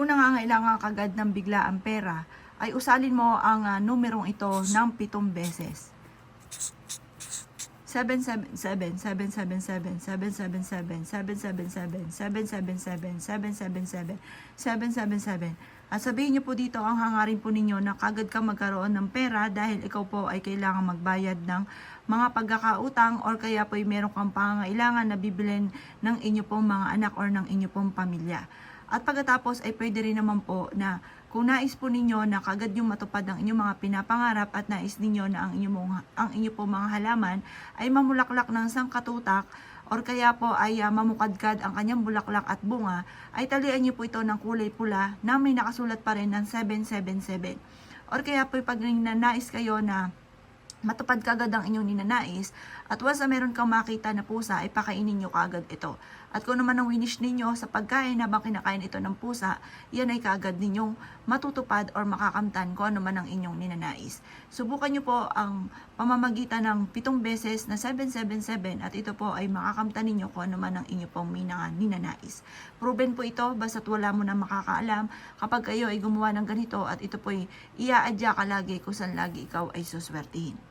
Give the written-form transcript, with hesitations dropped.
Kung nangangailangan kagad ng biglaang pera, ay usalin mo ang numerong ito ng 7 beses. 777, 777, 777, 777, 777, 777, 777. At sabihin niyo po dito, ang hangarin po ninyo na kagad ka magkaroon ng pera dahil ikaw po ay kailangan magbayad ng mga pagkakautang or kaya po ay meron kang pangangailangan na bibilin ng inyo pong mga anak or ng inyo pong pamilya. At pagkatapos ay pwede rin naman po na kung nais po ninyo na kagad yung matupad ang inyong mga pinapangarap at nais ninyo na ang inyo po mga halaman ay mamulaklak ng sangkatutak or kaya po ay mamukadkad ang kanyang bulaklak at bunga, ay talian niyo po ito ng kulay pula na may nakasulat pa rin ng 777. Or kaya po pag nais kayo na matupad kagad ang inyong ninanais at once na meron kang makita na pusa ay pakainin nyo kagad ito. At kung naman ang winish ninyo sa pagkain habang kinakain ito ng pusa, yan ay kagad ninyong matutupad or makakamtan kung ano man ang inyong ninanais. Subukan nyo po ang pamamagitan ng 7 beses na 777 at ito po ay makakamtan ninyo kung ano man ang inyo pong ninanais. Proven po ito basta't wala mo na makakaalam kapag kayo ay gumawa ng ganito at ito po ay iaadya ka lagi kung saan lagi ikaw ay suswertihin.